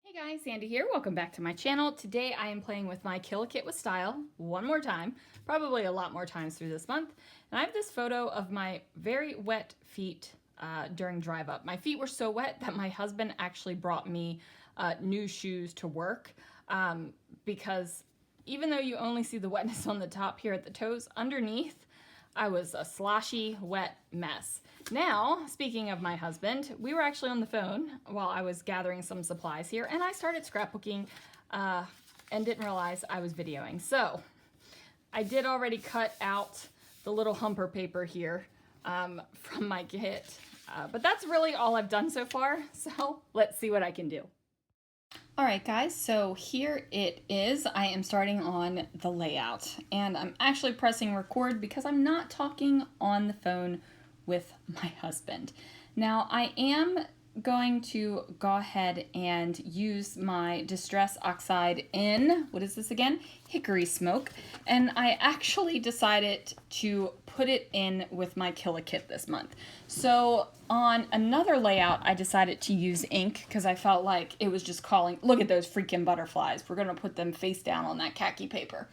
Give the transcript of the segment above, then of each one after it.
Hey guys, Sandy here. Welcome back to my channel. Today I am playing with my Kill a Kit with Style one more time, probably a lot more times through this month. And I have this photo of my very wet feet during drive up. My feet were so wet that my husband actually brought me new shoes to work because even though you only see the wetness on the top here at the toes, underneath I was a sloshy, wet mess. Now, speaking of my husband, we were actually on the phone while I was gathering some supplies here, and I started scrapbooking and didn't realize I was videoing. So, I did already cut out the little humper paper here from my kit, but that's really all I've done so far, so let's see what I can do. All right, guys, so here it is. I am starting on the layout, and I'm actually pressing record because I'm not talking on the phone with my husband. Now, I am going to go ahead and use my Distress Oxide in, what is this again? Hickory Smoke, and I actually decided to put it in with my Kill a Kit this month. So on another layout, I decided to use ink because I felt like it was just calling, look at those freaking butterflies. We're gonna put them face down on that khaki paper.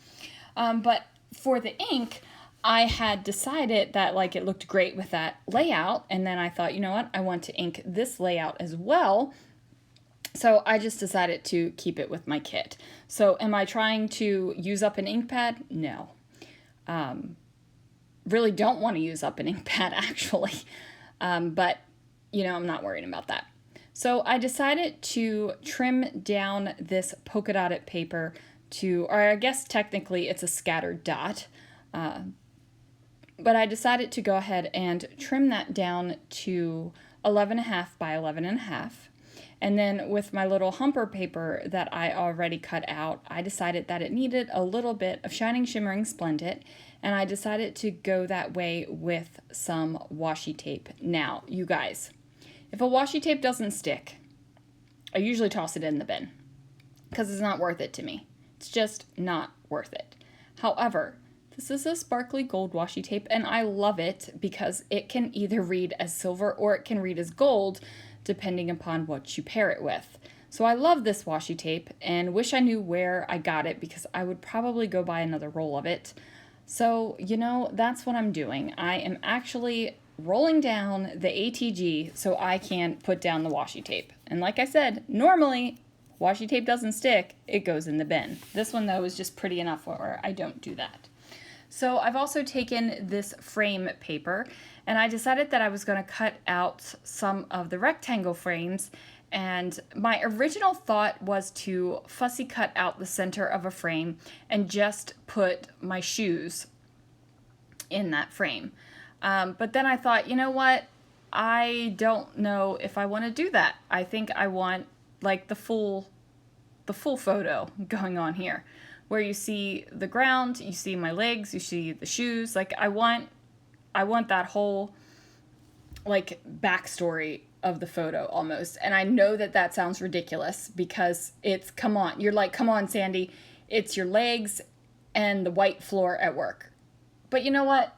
But for the ink, I had decided that like it looked great with that layout, and then I thought, you know what, I want to ink this layout as well. So I just decided to keep it with my kit. So am I trying to use up an ink pad? No. Really don't want to use up an ink pad actually. But you know, I'm not worried about that. So I decided to trim down this polka dotted paper to, or I guess technically it's a scattered dot. But I decided to go ahead and trim that down to 11.5 by 11.5. And then with my little humper paper that I already cut out, I decided that it needed a little bit of Shining Shimmering Splendid, and I decided to go that way with some washi tape. Now, you guys, if a washi tape doesn't stick, I usually toss it in the bin because it's not worth it to me. It's just not worth it. However, this is a sparkly gold washi tape, and I love it because it can either read as silver or it can read as gold, depending upon what you pair it with. So I love this washi tape and wish I knew where I got it because I would probably go buy another roll of it. So, you know, that's what I'm doing. I am actually rolling down the ATG so I can put down the washi tape. And like I said, normally washi tape doesn't stick, it goes in the bin. This one though is just pretty enough where I don't do that. So I've also taken this frame paper and I decided that I was going to cut out some of the rectangle frames, and my original thought was to fussy cut out the center of a frame and just put my shoes in that frame. But then I thought, you know what? I don't know if I want to do that. I think I want like the full photo going on here, where you see the ground, you see my legs, you see the shoes. Like I want that whole like backstory of the photo almost. And I know that that sounds ridiculous because it's, come on, you're like, come on, Sandy, it's your legs and the white floor at work. But you know what?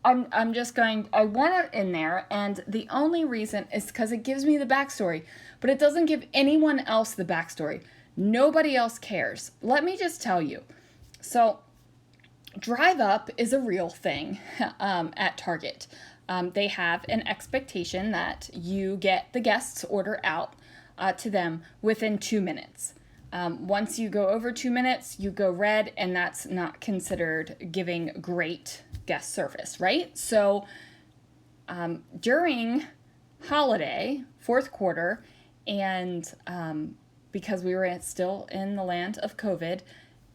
I'm just going, I want it in there, and the only reason is because it gives me the backstory, but it doesn't give anyone else the backstory. Nobody else cares. Let me just tell you. So, Drive Up is a real thing at Target. They have an expectation that you get the guest's order out to them within 2 minutes. Once you go over 2 minutes, you go red, and that's not considered giving great guest service, right? So during holiday, fourth quarter, and because we were still in the land of COVID,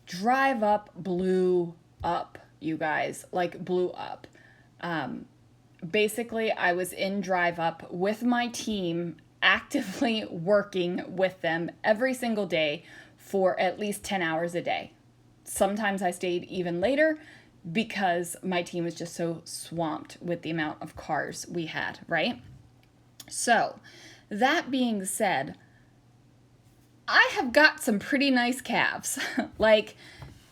Drive Up blew up, you guys, like blew up. Basically, I was in Drive Up with my team, actively working with them every single day for at least 10 hours a day. Sometimes I stayed even later because my team was just so swamped with the amount of cars we had, right? So, that being said, I have got some pretty nice calves. Like,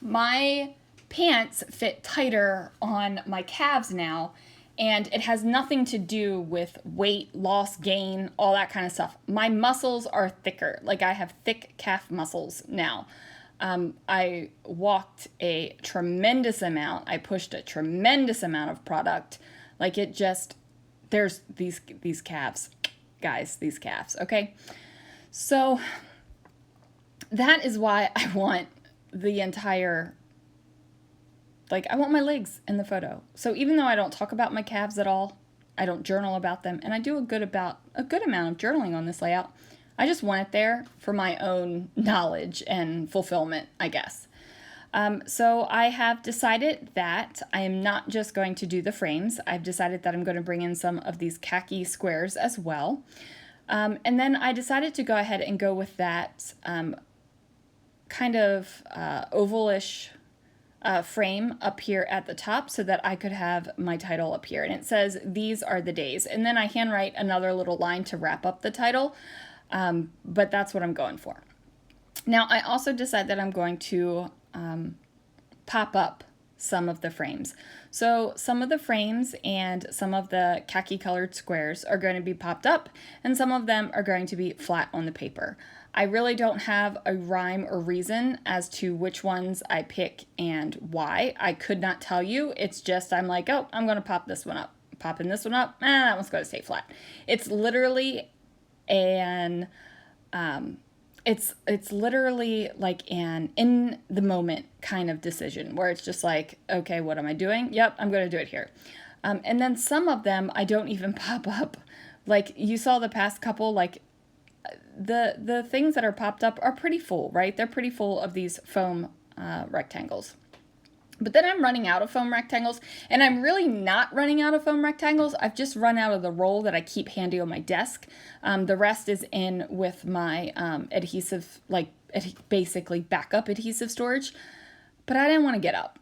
my pants fit tighter on my calves now, And it has nothing to do with weight loss, gain, all that kind of stuff. My muscles are thicker. Like, I have thick calf muscles now. I walked a tremendous amount. I pushed a tremendous amount of product. Like, it just, there's these calves, guys, these calves. Okay. So that is why I want the entire, like, I want my legs in the photo. So even though I don't talk about my calves at all, I don't journal about them, and I do a good amount of journaling on this layout, I just want it there for my own knowledge and fulfillment, I guess. So I have decided that I am not just going to do the frames. I've decided that I'm going to bring in some of these khaki squares as well. And then I decided to go ahead and go with that kind of ovalish frame up here at the top so that I could have my title up here. And it says, "These are the days." And then I handwrite another little line to wrap up the title. But that's what I'm going for. Now, I also decided that I'm going to pop up some of the frames. So some of the frames and some of the khaki colored squares are going to be popped up, and some of them are going to be flat on the paper. I really don't have a rhyme or reason as to which ones I pick and why. I could not tell you. It's just, I'm like, oh, I'm going to pop this one up. Popping this one up. That one's going to stay flat. It's literally it's literally like an in the moment kind of decision where it's just like, okay, what am I doing? Yep, I'm going to do it here. And then some of them I don't even pop up. Like, you saw the past couple, like the things that are popped up are pretty full, right? They're pretty full of these foam rectangles. But then I'm running out of foam rectangles, and I'm really not running out of foam rectangles. I've just run out of the roll that I keep handy on my desk. The rest is in with my adhesive, like basically backup adhesive storage. But I didn't want to get up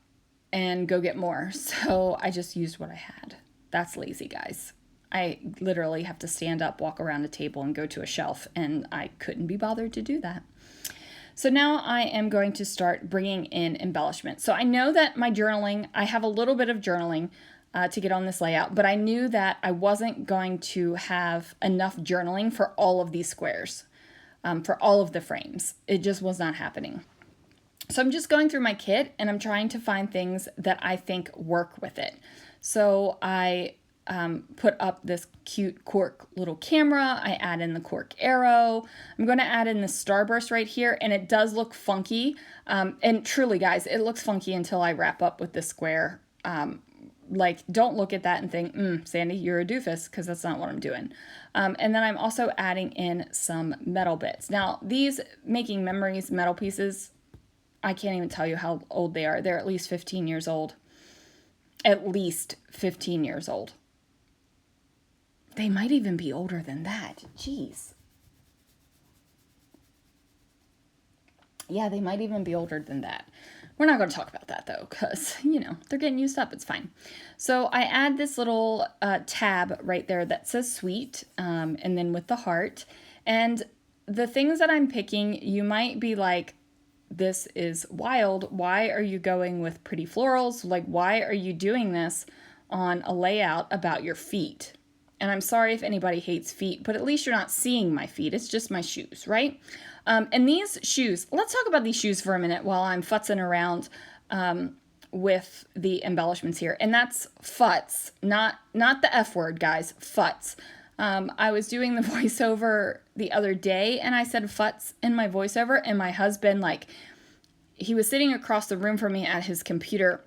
and go get more, so I just used what I had. That's lazy, guys. I literally have to stand up, walk around a table, and go to a shelf, and I couldn't be bothered to do that. So now I am going to start bringing in embellishment. So I know that my journaling, I have a little bit of journaling to get on this layout, but I knew that I wasn't going to have enough journaling for all of these squares, for all of the frames. It just was not happening. So I'm just going through my kit, and I'm trying to find things that I think work with it. So I put up this cute cork little camera. I add in the cork arrow. I'm going to add in the starburst right here, and it does look funky. And truly, guys, it looks funky until I wrap up with the square. Like, don't look at that and think, Sandy, you're a doofus, because that's not what I'm doing. And then I'm also adding in some metal bits. Now, these Making Memories metal pieces, I can't even tell you how old they are. They're at least 15 years old. At least 15 years old. They might even be older than that. Jeez. Yeah, they might even be older than that. We're not going to talk about that, though, because, they're getting used up. It's fine. So I add this little tab right there that says sweet, and then with the heart. And the things that I'm picking, you might be like, this is wild. Why are you going with pretty florals? Like, why are you doing this on a layout about your feet? And I'm sorry if anybody hates feet, but at least you're not seeing my feet. It's just my shoes, right? And these shoes, let's talk about these shoes for a minute while I'm futzing around with the embellishments here. And that's futz, not the F word, guys, futz. I was doing the voiceover the other day, and I said futz in my voiceover, and my husband, he was sitting across the room from me at his computer,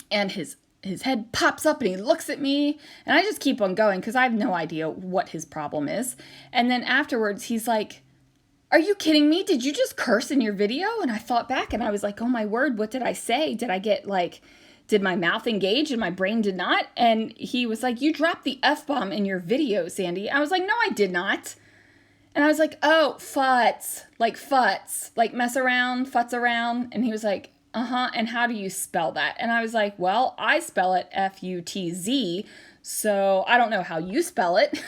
and his head pops up and he looks at me, and I just keep on going because I have no idea what his problem is. And then afterwards he's like, "Are you kidding me? Did you just curse in your video?" And I thought back and I was like, oh my word, what did I say? Did I get did my mouth engage and my brain did not? And he was like, "You dropped the F-bomb in your video, Sandy." I was like, "No, I did not." And I was like, "Oh, futz, like mess around, futz around." And he was like, "And how do you spell that?" And I was like, "Well, I spell it F-U-T-Z, so I don't know how you spell it."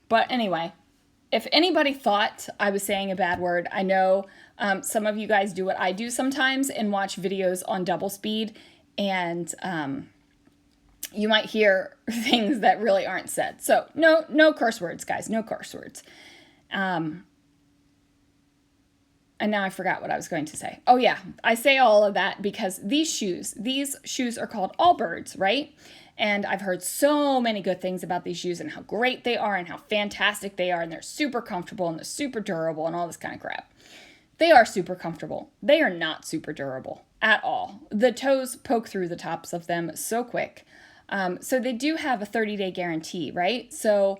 But anyway, if anybody thought I was saying a bad word, I know some of you guys do what I do sometimes and watch videos on double speed, and you might hear things that really aren't said. So no curse words, guys, no curse words. And now I forgot what I was going to say. Oh yeah, I say all of that because these shoes are called Allbirds, right? And I've heard so many good things about these shoes and how great they are and how fantastic they are, and they're super comfortable and they're super durable and all this kind of crap. They are super comfortable. They are not super durable at all. The toes poke through the tops of them so quick. So they do have a 30-day guarantee, right? So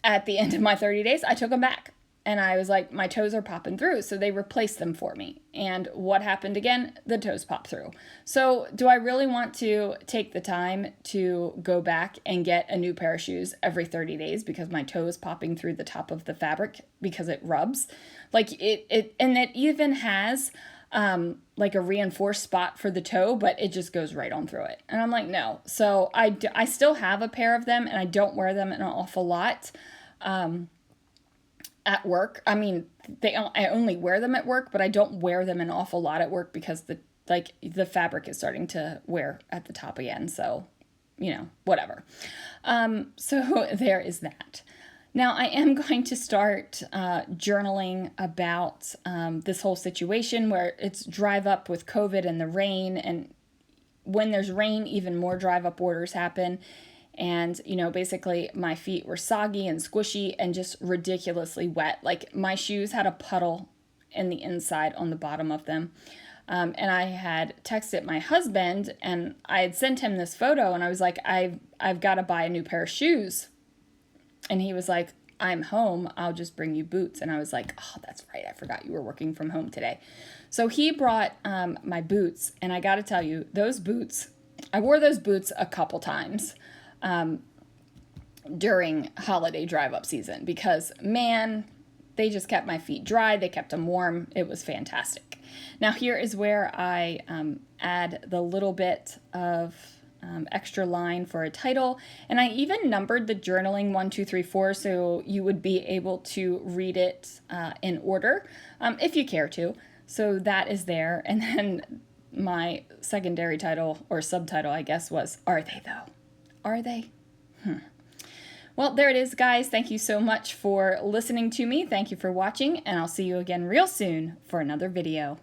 at the end of my 30 days, I took them back. And I was like, my toes are popping through. So they replaced them for me. And what happened again? The toes popped through. So do I really want to take the time to go back and get a new pair of shoes every 30 days because my toe is popping through the top of the fabric because it rubs? Like and it even has like a reinforced spot for the toe, but it just goes right on through it. And I'm like, no. So I still have a pair of them and I don't wear them an awful lot. At work. I mean, I only wear them at work, but I don't wear them an awful lot at work because the fabric is starting to wear at the top again. So, whatever. So there is that. Now I am going to start journaling about this whole situation where it's drive up with COVID and the rain, and when there's rain, even more drive up orders happen. And, basically my feet were soggy and squishy and just ridiculously wet. Like my shoes had a puddle in the inside on the bottom of them. And I had texted my husband and I had sent him this photo and I was like, I've got to buy a new pair of shoes. And he was like, I'm home. I'll just bring you boots. And I was like, oh, that's right. I forgot you were working from home today. So he brought my boots. And I got to tell you, those boots, I wore those boots a couple times during holiday drive-up season because, man, they just kept my feet dry. They kept them warm. It was fantastic. Now here is where I add the little bit of extra line for a title. And I even numbered the journaling 1, 2, 3, 4 so you would be able to read it in order if you care to. So that is there. And then my secondary title or subtitle, I guess, was Are They Though? Are they? Well, there it is, guys. Thank you so much for listening to me. Thank you for watching, and I'll see you again real soon for another video.